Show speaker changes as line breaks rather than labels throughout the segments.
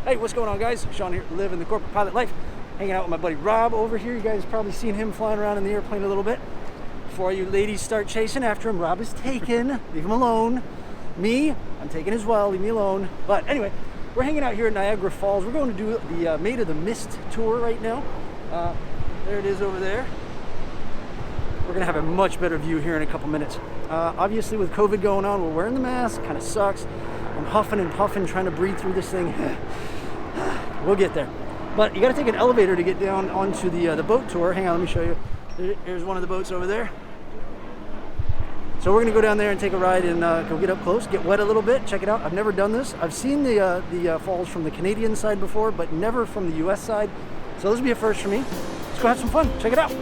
Hey, what's going on, guys? Sean here, living the corporate pilot life. Hanging out with my buddy Rob over here. You guys have probably seen him flying around in the airplane a little bit. Before you ladies start chasing after him, Rob is taken. Leave him alone. Me, I'm taken as well. Leave me alone. But anyway, we're hanging out here at Niagara Falls. We're going to do the Maid of the Mist tour right now. There it is over there. We're gonna have a much better view here in a couple minutes. Obviously with COVID going on, we're wearing the mask, kind of sucks. I'm huffing and puffing trying to breathe through this thing. We'll get there. But you gotta take an elevator to get down onto the boat tour. Hang on, let me show you. Here's one of the boats over there. So we're gonna go down there and take a ride and go get up close, get wet a little bit, check it out. I've never done this. I've seen the falls from the Canadian side before, but never from the US side. So this will be a first for me. Let's go have some fun, check it out.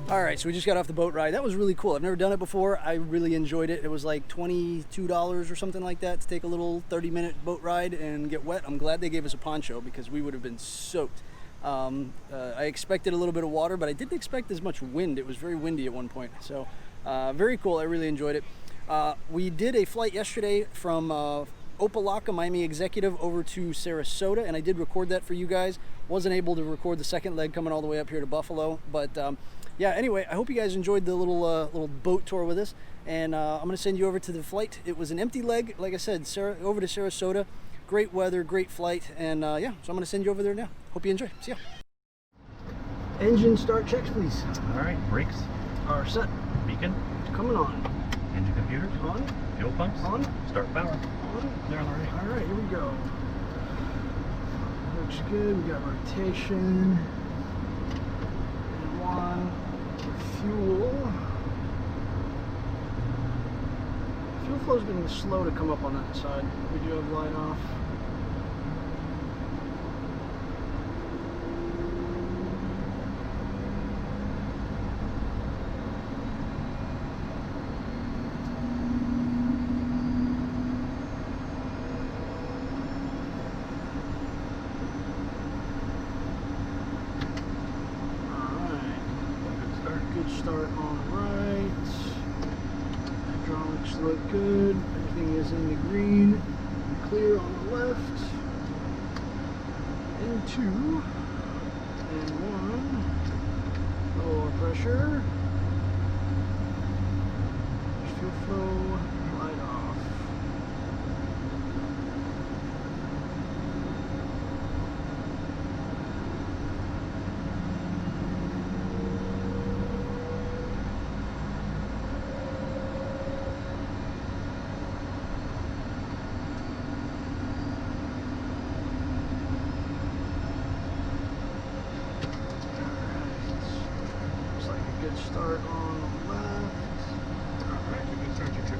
All right, so we just got off the boat ride. That was really cool. I've never done it before. I really enjoyed it. It was like $22 or something like that to take a little 30-minute boat ride and get wet. I'm glad they gave us a poncho because we would have been soaked. I expected a little bit of water, but I didn't expect as much wind. It was very windy at one point. So very cool. I really enjoyed it. We did a flight yesterday from Opa Locka, Miami Executive, over to Sarasota, and I did record that for you guys. Wasn't able to record the second leg coming all the way up here to Buffalo, but yeah, anyway, I hope you guys enjoyed the little boat tour with us, and I'm going to send you over to the flight. It was an empty leg, like I said, over to Sarasota. Great weather, great flight, and yeah, so I'm going to send you over there now. Hope you enjoy. See ya. Engine start checks, please.
All right, brakes
Are set.
beacon,
Coming on.
engine computers,
On.
fuel pumps,
On.
start power.
On.
They're on the right.
All right, here we go. Looks good. We got rotation. And one. Fuel. Fuel flow's been slow to come up on that side. We do have light off. Good start on the right. Hydraulics look good. Everything is in the green. Clear on the left. And two. And one. Lower pressure. Fuel flow. Light off. Start on the left.
Alright, you can start your trip.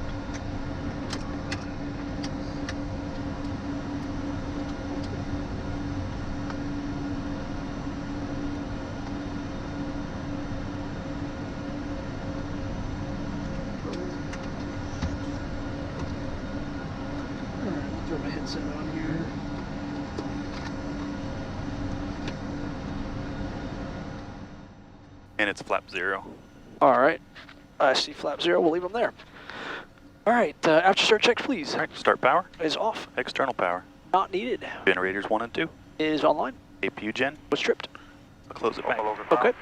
Alright, throw my headset on here.
And it's flap 0.
All right. I see flap 0. We'll leave them there. All right. After start checks, please.
All right, start power.
Is off.
External power.
Not needed.
Generators 1 and 2.
Is online.
APU gen.
Was tripped.
I'll close it back.
Okay.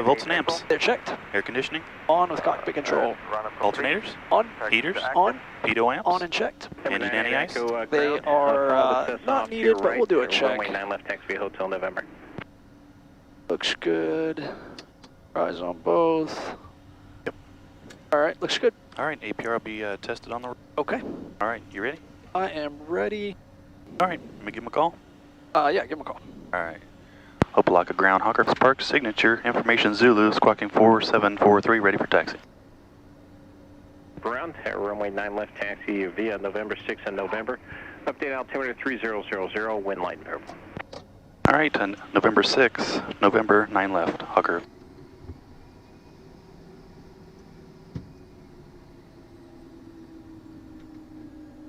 Volts and amps.
They're checked.
Air conditioning.
On with cockpit control.
Alternators.
On.
Heaters.
On.
Pitot amps.
On and checked.
Engine anti-ice.
They are not needed, but we'll do a check.
Runway 9 left, taxi Hotel November.
Looks good. Rise on both.
Yep.
All right, looks good.
All right, APR will be tested on the.
Okay.
All right, you ready?
I am ready.
All right, let me give him a call.
Yeah, give him a call.
All right. Opa Locka ground, Hawker Park signature, information Zulu, squawking 4743, ready for taxi.
Ground, runway 9 left, taxi via November 6 and November. Update altimeter 3000, wind light and variable.
All right, November 6, November 9 left, Hawker.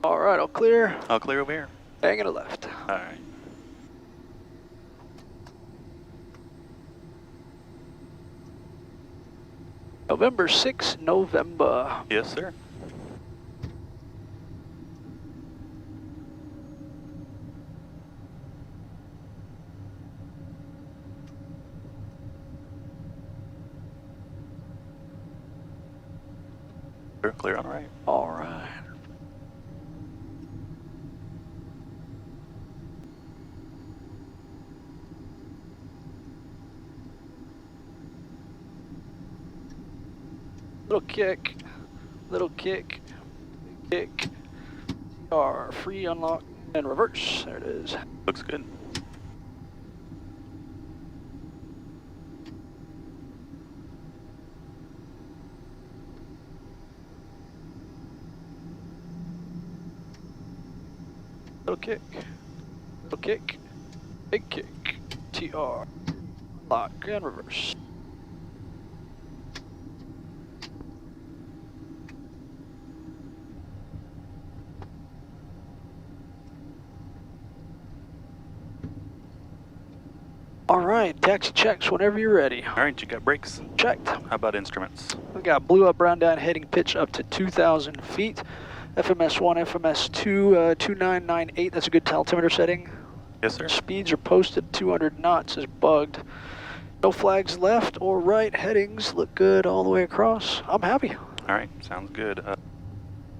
All right, I'll clear.
I'll clear over here.
Bang it a left.
All right.
November 6, November.
Yes, sir. Clear on the right.
All right. Little kick, kick, R, free, unlock, and reverse. There it is.
Looks good.
Little kick, big kick, TR, lock, and reverse. All right, taxi checks whenever you're ready.
All right, you got brakes.
Checked.
How about instruments?
We got blue up, brown down, heading pitch up to 2,000 feet. FMS1, FMS2, 2998, that's a good altimeter setting.
Yes, sir.
Speeds are posted, 200 knots is bugged. No flags left or right, headings look good all the way across. I'm happy.
All right, sounds good.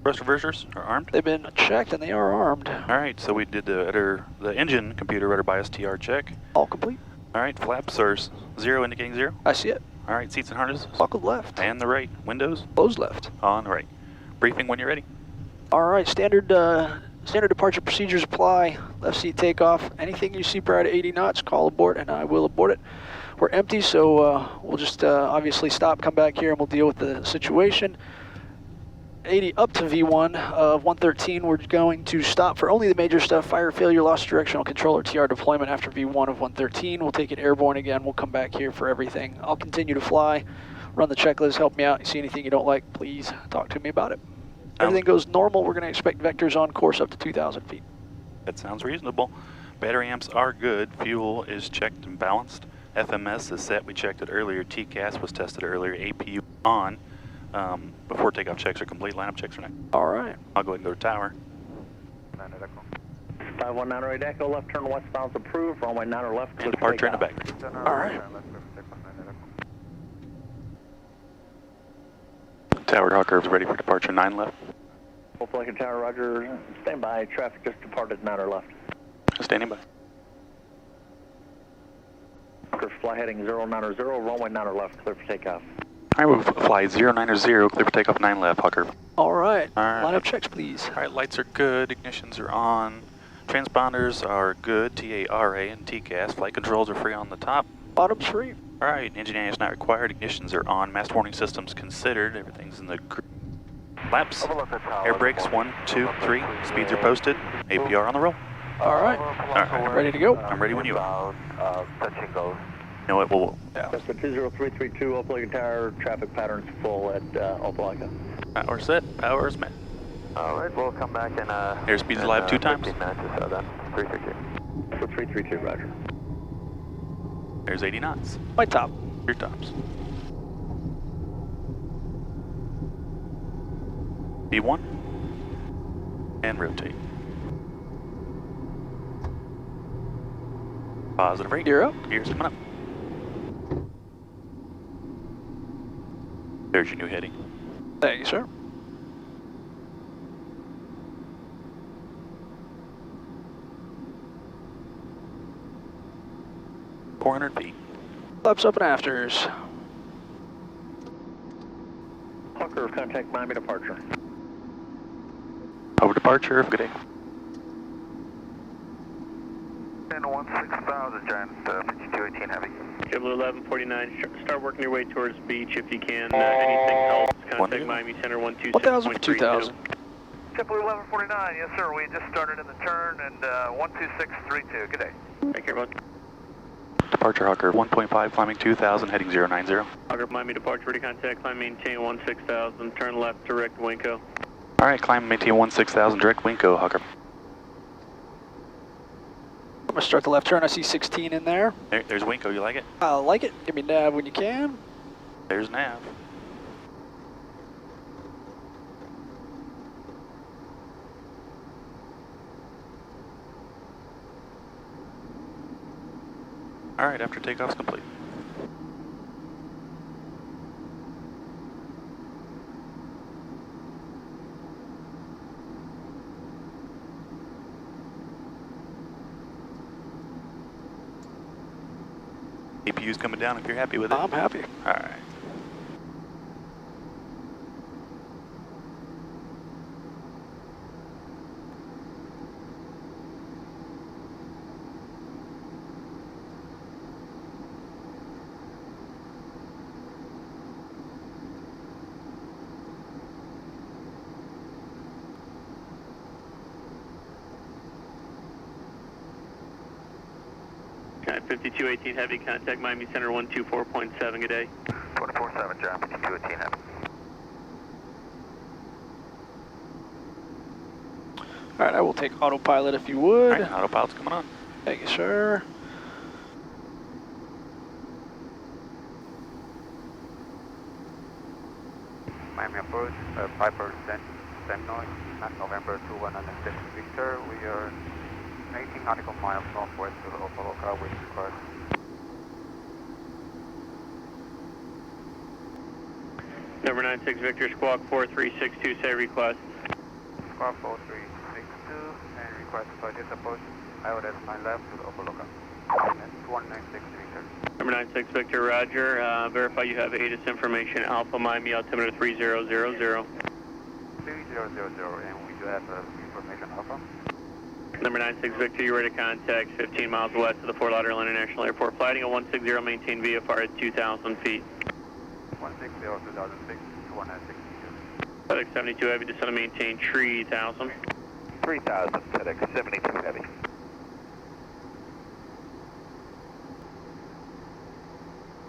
Thrust reversers are armed?
They've been checked and they are armed.
All right, so we did the engine computer rudder bias TR check.
All complete.
All right, flaps are 0 indicating 0.
I see it.
All right, seats and harnesses.
Buckled left.
And the right. Windows
Closed left.
on the right. Briefing when you're ready.
All right, standard departure procedures apply. Left seat takeoff. Anything you see prior to 80 knots, call abort, and I will abort it. We're empty, so we'll just obviously stop, come back here, and we'll deal with the situation. 80 up to V1 of 113, we're going to stop for only the major stuff, fire failure, lost directional control, or TR deployment after V1 of 113. We'll take it airborne again, we'll come back here for everything. I'll continue to fly, run the checklist, help me out. You see anything you don't like, please talk to me about it. Everything goes normal, we're gonna expect vectors on course up to 2,000 feet.
That sounds reasonable. Battery amps are good. Fuel is checked and balanced. FMS is set. We checked it earlier. TCAS was tested earlier. APU on. Before takeoff checks are complete, lineup checks are next.
All right.
I'll go ahead and go to tower.
519 right echo, left turn westbound's approved, runway 9 or left.
And departure in the back.
All right.
Tower Hawker is ready for departure 9 left.
Opa Locka Tower, roger. Stand by, traffic just departed 9 or left.
Standing by.
Fly heading 090, runway 9 or left, clear for takeoff.
All right, we'll fly 090, clear for takeoff 9 left, Hawker.
All right.
All right.
Lineup checks, please.
All right, lights are good, ignitions are on. Transponders are good, TARA and TCAS. Flight controls are free on the top.
Bottom's free.
All right, engineering is not required, ignitions are on. Mast warning systems considered, everything's in the flaps. Air brakes 1, 2, 3. Speeds are posted. APR on the roll.
All right.
All right.
Ready to go.
I'm ready when you are.
Touch and go.
You know what, we'll...
That's the 20332, Opa Locka Tower, traffic patterns full at Opa Locka.
Power set, power is met.
All right, we'll come back in
Airspeed's live 2 times.
15 minutes or so then. 332. So 332, roger.
There's 80 knots.
My top.
Your tops. B1. And rotate. Positive rate.
You're up.
Gears coming up. There's your new heading.
Thank you, sir.
$400 feet.
Flaps up and afters.
Hawker, contact Miami departure.
Over departure. Good day.
10-1-6000, Giant 5218 Heavy.
JetBlue 1149, start working your way towards beach if you can. Anything else, contact Miami Center
1,000 for 2,000.
JetBlue 1149, yes sir, we just started in the turn and 12632, good day.
Thank you very much.
Departure Hawker 1.5, climbing 2,000, heading 090.
Hawker Miami departure, ready contact, climb maintain 16,000, turn left direct Winco.
All right, climb maintain 16,000, direct Winco, Hawker.
I'm going to start the left turn. I see 16 in there.
There's Winco, you like it?
I like it. Give me nav when you can.
There's nav. All right, after takeoff's complete. APU's coming down if you're happy with it.
I'm happy.
All right.
Giant 5218 Heavy, contact Miami Center 124.7, good day.
24-7, Giant 5218 Heavy.
All right, I will take autopilot if you
All
would.
right, autopilot's coming on.
Thank you, sir.
Miami approach, 5% noise, November 2106 Victor. We are 18 nautical miles northwest of Opa Locka, which requires
Number 96 Victor, Squawk 4362, say request.
Squawk 4362 and request for this approach. IOS 9 left to Opa Locka. That's 196 Victor.
Number 96 Victor, roger. Verify you have ATIS information, Alpha Miami altimeter 3000.
3000, and we do have information Alpha.
Number 96 Victor, you're ready to contact 15 miles west of the Fort Lauderdale International Airport. Flighting at 160, maintain VFR at 2,000 feet.
160, 2006, 196 meters.
FedEx 72 Heavy, descend and maintain 3,000.
3000, FedEx 72 Heavy.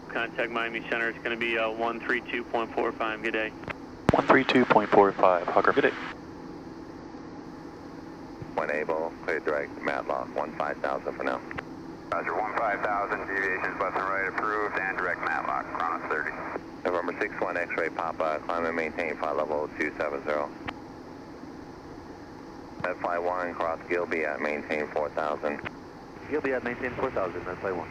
Contact Miami Center, it's going to be 132.45, good day.
132.45, Hawker, good day.
One able, clear direct, Matlock, 15,000 for now.
Roger, 15,000, deviations left and right approved, and direct Matlock, Chronos 30.
November 61 X-ray Papa, climb and maintain flight level 270. That flight 1, cross Gilby at maintain 4,000.
Gilby at maintain 4,000, that's flight 1.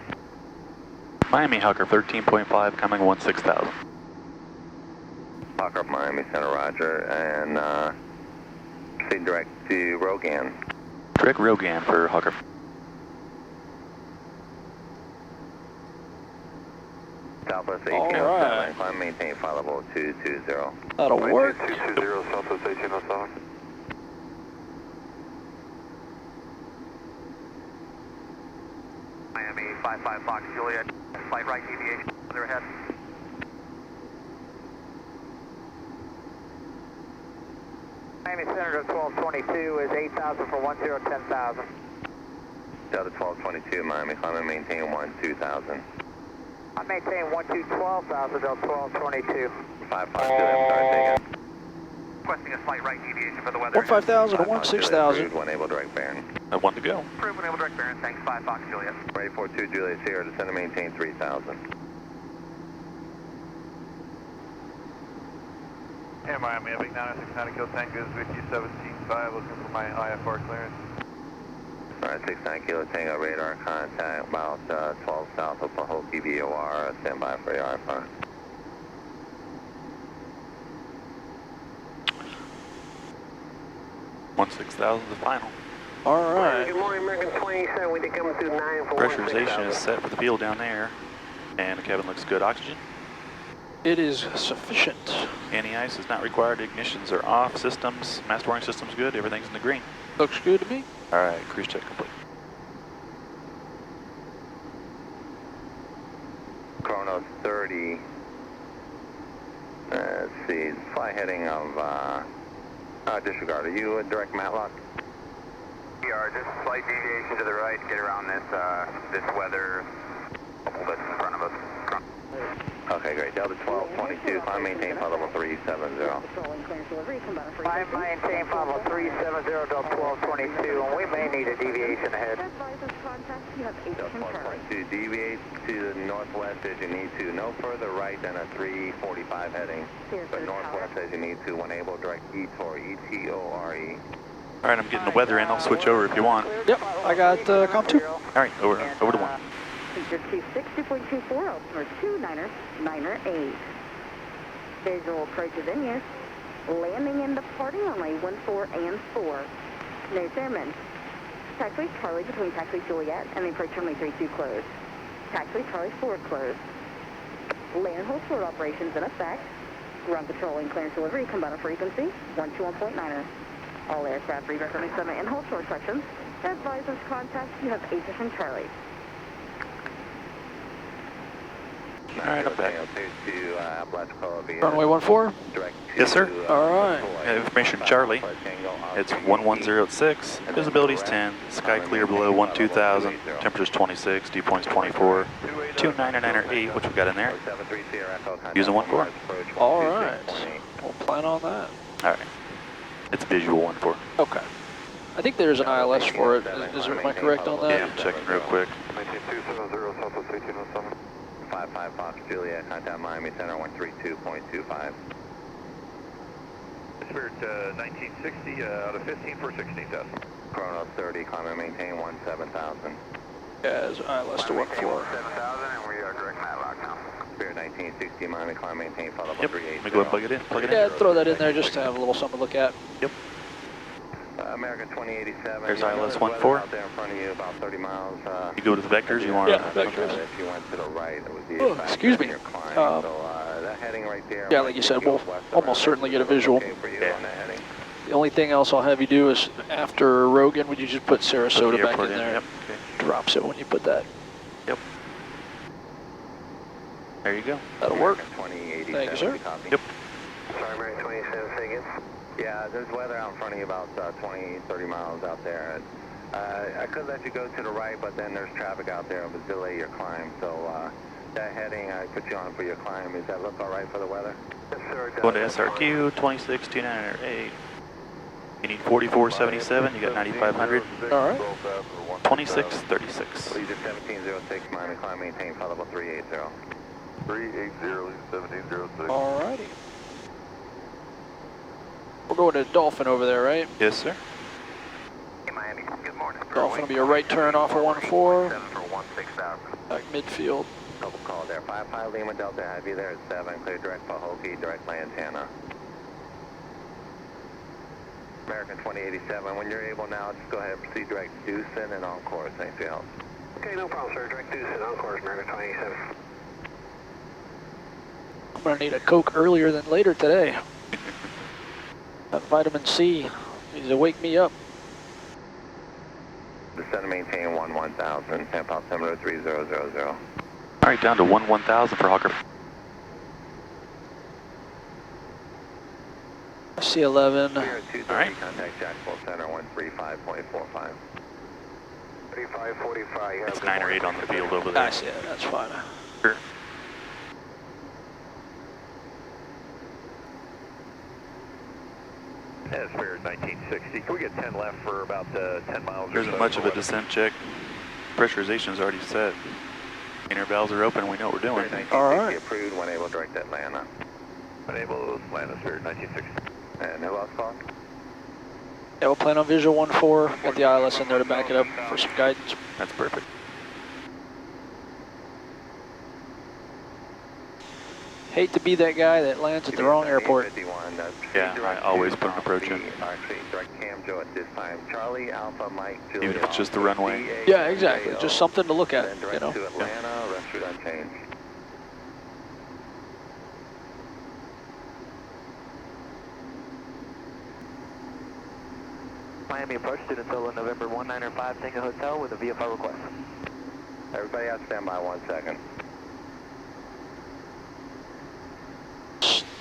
Miami Hawker 13.5, coming 16,000.
Hawker Miami Center, roger, and proceed direct to Rogan.
Direct Rogan for Hawker.
Southwest
All
1807,
right.
climb maintain flight level 220.
That'll work.
220, Southwest 1807. Miami 55 Fox Juliet, flight right deviation, other ahead.
Miami Center to 1222 is 8,000 for 10,000.
Delta 1222, Miami, climb and maintain 12,000.
I maintain 12,000 Delta 1222.
55 Juliet, start taking.
Requesting a slight right deviation for the weather.
1,500 to 16,000.
One able direct bearing.
I want to go.
Approved, enable direct bearing, thanks, 5 Fox Juliet.
Ready 42 Juliet Sierra, descend and maintain 3,000.
Air Miami, Epic 906 Nautical Tango is with you, 17.5, looking for my IFR clearance.
Alright, 69 Kilo Tango radar contact about 12 south of Pahokee VOR. Stand by for your IFR.
16,000 is the final.
All right.
Good morning, American 27. We did come through 9 for
Pressurization is set for the field down there, and the cabin looks good. Oxygen.
It is sufficient.
Anti-ice is not required. Ignitions are off. Systems, master warning system's good. Everything's in the green.
Looks good to me.
All right, cruise check complete.
Chronos 30. Let's see, fly heading of, disregard. Are you a direct Matlock?
We are just slight deviation to the right to get around this weather bubble that's in front of us.
Okay, great. Delta 1222, climb maintain flight level 370.
Climb maintain flight level 370, Delta 1222, and we may need a deviation ahead.
Delta 1222, deviate to the northwest as you need to. No further right than a 345 heading, but northwest as you need to when able. Direct ETOR, E-T-O-R-E.
All right, I'm getting the weather in. I'll switch over if you want.
Yep, I got COM 2.
All right, over to 1.
Feature 260.24, altimeter 298. Visual approach to Venus. Landing and departing runway 14 and 4. No airmen. Taxiway Charlie between taxiway Juliet and the approach runway 32 closed. Taxiway Charlie 4 closed. Land and hold forward operations in effect. Ground control and clearance delivery combined on frequency 121.9er. All aircraft redirect runway 7 and hold short sections. Advise us contact. You have 8% Charlie.
All right, I'm back.
Runway 14.
Yes, sir.
All right.
Information Charlie. It's 11006. Visibility's 10. Sky clear below 12,000. Temperature's 26. Dew point's 24. 299er8, which we got in there. Using 14.
All right. We'll plan on that.
All right. It's visual 14.
Okay. I think there's an ILS for it. Am I correct on that?
Yeah, I'm checking real quick.
55 Fox Juliet, contact Miami Center 132.25.
Spirit 1960 out of 15 for 16,000.
Chronos 30, climb and maintain 17,000.
As ILS to work for.
7,000, and we are direct Matlock now.
Spirit 1960, Miami, climb maintain, follow up
Yep.
38.
Let me go ahead and plug it in. Plug it in.
Yeah, throw that in there just to have a little something to look at.
Yep.
American 2087.
There's
you know,
ILS
there's
14.
weather out there in front of you, about 30 miles.
You go to the vectors. You want
Yeah,
to?
vectors.
If you went to the right, it would be
Oh, excuse me.
your climb.
So,
that heading right there.
yeah, like you said, we'll almost certainly get a visual.
Okay for you
Yeah.
on that heading.
The only thing else I'll have you do is after Rogan, would you just put Sarasota
Put the
back
airport
in there?
Yep. Okay.
Drops it when you put that.
Yep. There you go.
That'll work.
American 2087.
Thank you, sir.
Copy.
Yep.
Sorry, American 27, say again.
Yeah, there's weather out in front of you about 20, 30 miles out there. I could let you go to the right, but then there's traffic out there. It would delay your climb. So that heading I put you on for your climb. Does that look all right for the weather?
Yes, sir.
Going to SRQ 26 298. You need 4477. You got 9500.
All right.
2636.
Leader 1706, Miami, climb maintain, flight level 380.
380, 1706.
All righty. We're going to Dolphin over there, right?
Yes, sir.
Hey, Miami, good morning.
Dolphin will be a right turn off of 14.
7 for 16,000.
Back midfield.
Double call there. 55 Lima Delta, have you there at 7. Clear direct Pahokee, direct Lantana. American 2087, when you're able now, just go ahead and proceed direct Deucin and on course. Thanks for your help.
Okay, no problem, sir. Direct Deuce and on course, American 2087.
I'm going to need a Coke earlier than later today. That vitamin C needs to wake me up.
Descend and maintain 1000, temp altimeter 3000.
All right, down to 1000 for Hawker.
C11.
Spirit 230,
All right.
contact Jacksonville Center 135.45.
3545.
It's 9 or 8 on the field over
I
there.
see it. That's fine.
Sure.
Yeah, Spirit 1960. Can we get 10 left for about 10 miles
There
or so?
isn't much of a descent check. Pressurization is already set. Inner valves are open. We know what we're doing.
Spirit
All
1960
right.
approved when able direct Atlanta.
Unable to land at Spirit 1960.
And who else called?
Yeah, we'll plan on visual 1-4. Got the ILS in there to back it up for some guidance.
That's perfect.
Hate to be that guy that lands at the wrong airport.
Yeah, I always put an approach in.
Actually, direct cam Joe at this time. Charlie, Alpha, Mike, Julia.
Even if it's just the runway.
Yeah, exactly. Just something to look at,
Then
you
direct
know.
to Atlanta, rest route unchanged.
Miami approach, student solo November 195, Tango Hotel with a VFR request.
Everybody out standby 1 second.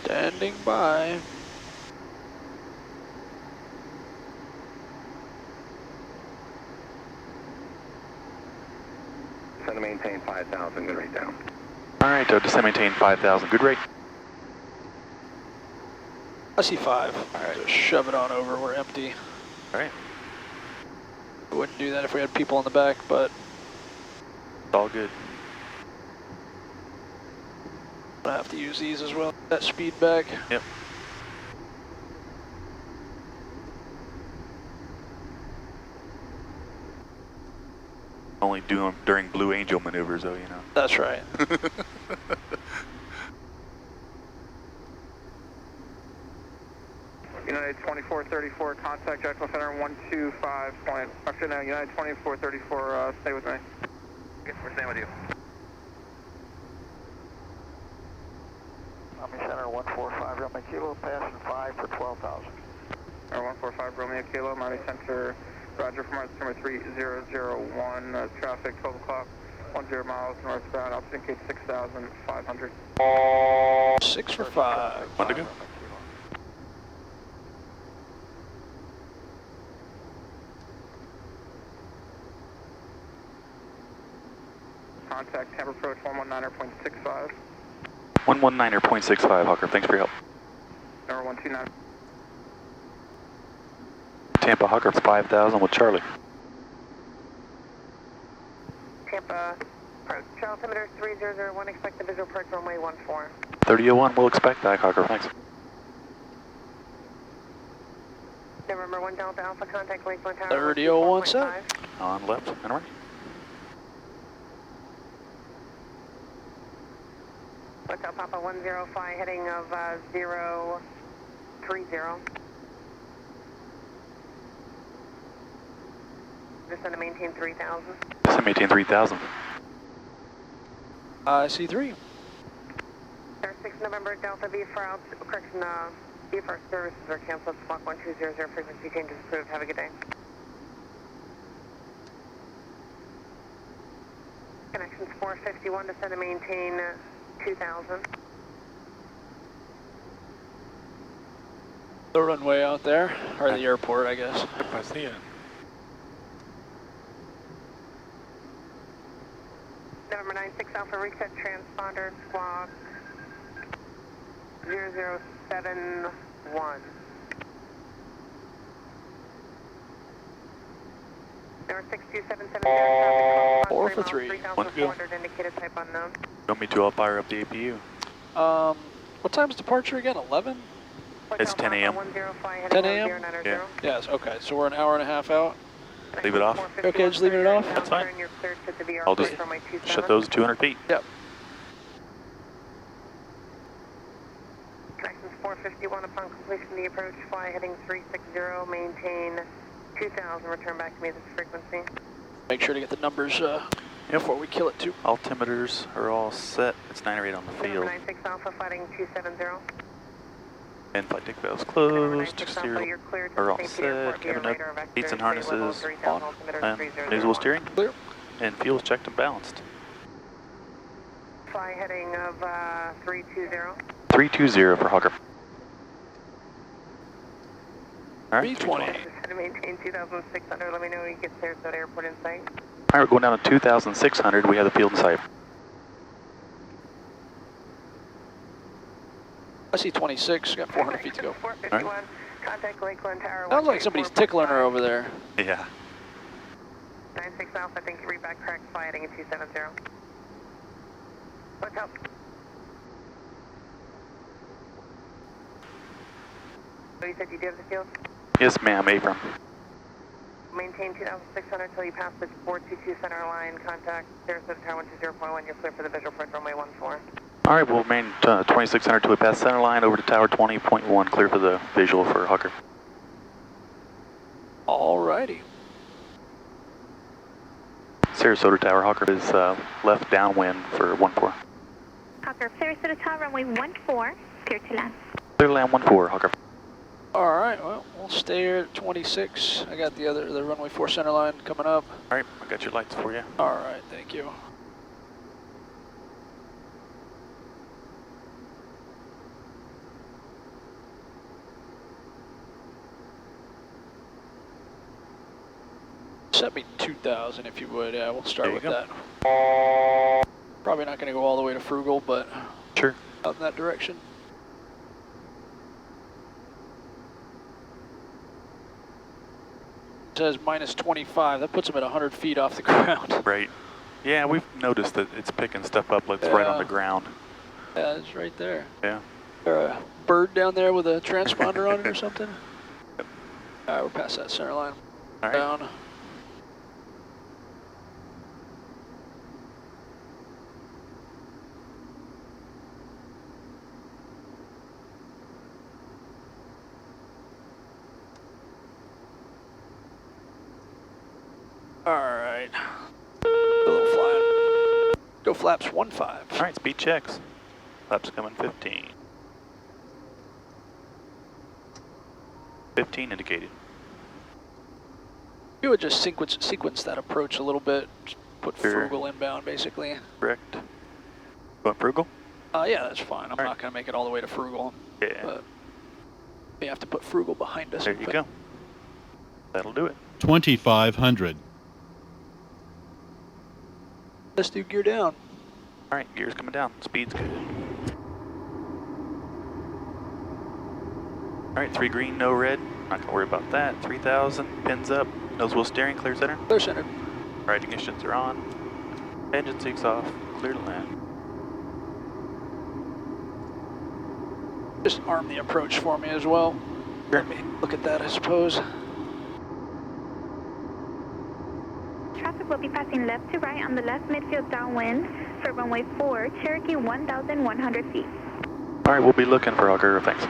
Standing by.
Send to maintain 5,000, good rate down.
All right, descend maintain 5,000. Good rate.
I see 5. All right, just shove it on over. We're empty.
All right.
We wouldn't do that if we had people in the back, but
It's all good.
I have to use these as well. That speed back.
Yep. Only do them during Blue Angel maneuvers, though, you know.
That's right.
United 2434, contact Jacksonville Center 125 point. Actually, no, United 2434, stay with me. Okay, we're staying with you.
Miami Center 145, Romeo Kilo, passing 5 for 12,000.
145 Romeo Kilo, Miami Center, Roger from number 3001, traffic 12 o'clock, 10 miles northbound, altitude indicate 6,500.
6 for 5.
1 to go.
Contact Tampa approach 119.65.
119.65, Hawker. Thanks for your help.
Number 129.
Tampa Hawker 5,000 with Charlie.
Tampa approach, altimeter 3001, expect the visual approach runway 14.
3001, we'll expect that, Hawker. Thanks.
November 1 Delta Alpha, contact Lakeland Tower.
3001 set.
On left and right.
Hotel Papa 105, heading of 030. Descend to maintain 3,000.
Descend maintain 3,000.
I see 3.
6 November Delta VFR, correction, VFR services are canceled. Squawk 1200, frequency changes approved. Have a good day. Connections 451, descend to maintain 2,000.
The runway out there, or the airport, I guess.
I see it.
November 96 Alpha, reset transponder, squawk 0071. Number 62770, traffic
4 for 3.
3,400, indicated type unknown.
Want me to? I'll fire up the APU.
What time's departure again? 11?
It's 10 a.m.
10 a.m.?
Yeah.
Yes, okay. So we're an hour and a half out.
Leave it off.
Okay, just leaving it off?
That's fine. I'll just shut those 200 feet.
Yep.
Connections 451, upon completion of the approach, fly heading 360, maintain 2,000, return back to me at this frequency.
Make sure to get the numbers before we kill it too.
Altimeters are all set. It's 908 on the field.
96 Alpha, fighting 270.
And flight deck valves closed. Exterior are all set. Cabin up. Seats and harnesses on. And visual steering.
Clear.
And fuel's checked and balanced.
Fly heading of 320.
320 for Hawker. All right.
320.
Descend to maintain 2,600. Let me know when you get Sarasota Airport in sight.
All right, we're going down to 2,600. We have the field in sight.
I see 26. Got 400 feet to go.
451, contact Lakeland Tower.
Sounds like somebody's tickling her over there.
Yeah.
96 Alpha, thank you. Read back correct. Fly heading at 270. What's up? So you said you do have the field?
Yes, ma'am, Abram.
Maintain 2,600 until you pass the 422 center line. Contact Sarasota Tower 120.1. You're clear for the visual approach runway 14.
All right, we'll remain 2,600 till we pass center line over to tower 20.1, clear for the visual for Hawker.
Alrighty.
Sarasota Tower, Hawker is left downwind for 14.
Hawker, Sarasota Tower, runway 14, clear to land.
Clear to land 14, Hawker.
Alright, well, we'll stay here at 26. I got the runway 4 center line coming up.
All right, I got your lights for you.
Alright, thank you. Set me 2,000 if you would. Yeah, we'll start with that. Probably not going to go all the way to Frugal, but
sure,
out in that direction. It says minus 25. That puts them at 100 feet off the ground.
Right. Yeah, we've noticed that it's picking stuff up like it's right on the ground.
Yeah, it's right there.
Yeah.
Is there a bird down there with a transponder on it or something?
Yep.
All right, we're past that center line.
All right.
Down. Alright. A little flying. Go flaps 1-5.
Alright, speed checks. Flaps coming 15. 15 indicated.
You would just sequence that approach a little bit. Just put
Sure.
Frugal inbound, basically.
Correct. Want Frugal?
Yeah, that's fine. I'm not going to make it all the way to Frugal.
Yeah.
But we have to put Frugal behind us.
There you go. That'll do it.
2,500.
Let's do gear down.
All right, gear's coming down. Speed's good. All right, 3 green, no red. Not gonna worry about that. 3,000, pins up. Nose wheel steering, clear center.
Clear center.
Right ignitions are on. Engine seeks off. Clear to land.
Just arm the approach for me as well.
Sure.
Let me look at that, I suppose.
Traffic will be passing left to right on the left midfield downwind for runway 4, Cherokee 1,100 feet.
All right, we'll be looking for Hawker. Thanks.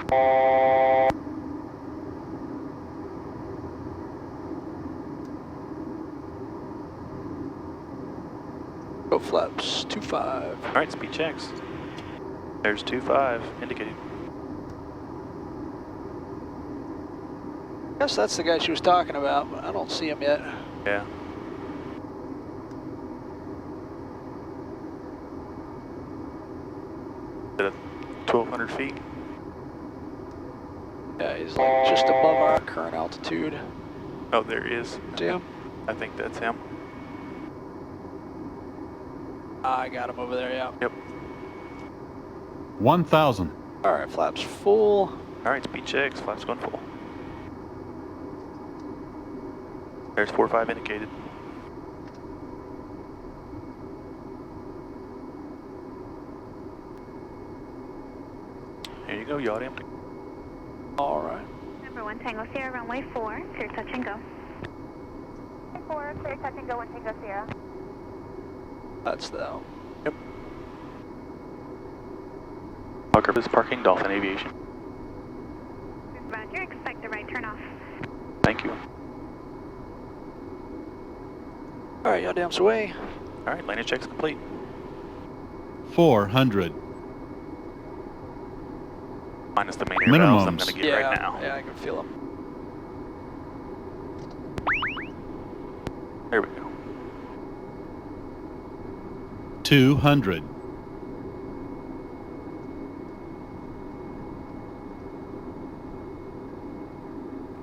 Go flaps 2-5.
All right, speed checks. There's 2-5 indicated.
I guess that's the guy she was talking about, but I don't see him yet.
Yeah. At 1,200 feet.
Yeah, he's like just above our current altitude.
Oh, there he is.
See him?
I think that's him.
I got him over there, yeah.
Yep.
1,000.
All right, flaps full.
All right, speed checks. Flaps going full. There's 4-5 indicated. Here you go, yacht empty.
All right.
Number 1 Tango Sierra, runway 4, clear touch and go. 4, clear touch and go 1 Tango Sierra.
That's the.
Yep. Hawker is parking, Dolphin Aviation.
Roger, expect the right turn off.
Thank you.
All right, yaw dam's away.
All right, landing checks complete.
400.
Minus the main air valves I'm
Minimums.
going to get right now.
Yeah, I can feel him.
There we go.
200.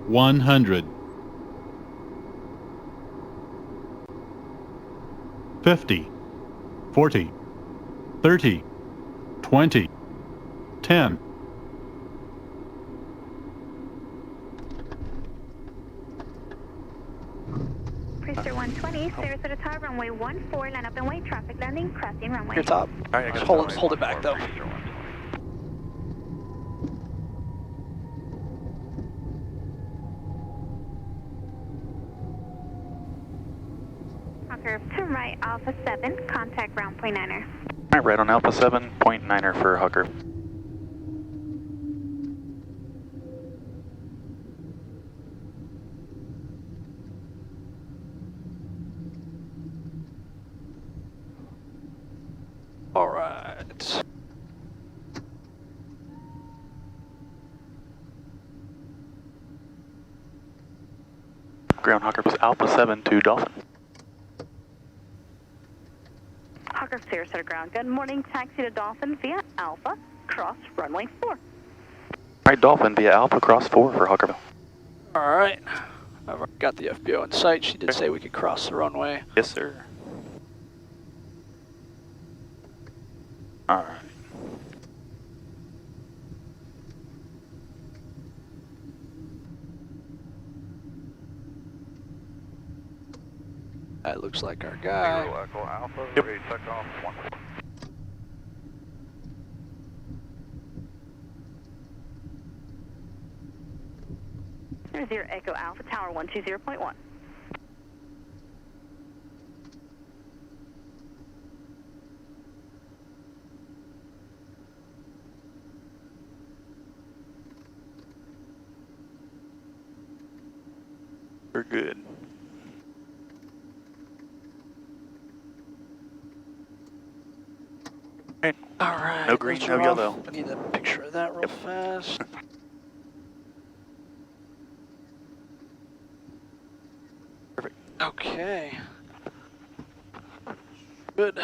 100. 50. 40. 30. 20. 10.
Priester 120, Sarasota Tower, runway 14, line up and wait, traffic landing, crossing runway.
Your top.
All right, I got
Hold it back though.
left to right, Alpha 7, contact ground point 9er.
Alright, right on Alpha 7, point 9er for Hucker.
All right.
Ground Hucker was Alpha 7 to Dolphin.
Hawker Sarasota ground. Good morning. Taxi to Dolphin via Alpha. Cross runway 4.
Alright, Dolphin via Alpha cross 4 for Huckerville.
All right. I've already got the FBO in sight. She did say we could cross the runway.
Yes, sir. Alright.
That looks like our guy.
Echo Alpha,
Yep.
ready to check off 1.
There's your Echo Alpha Tower 120.1.
We're good. Alright.
All right.
No green,
those
no
are
yellow.
off. I need a picture of that real fast.
Perfect.
Okay. Good.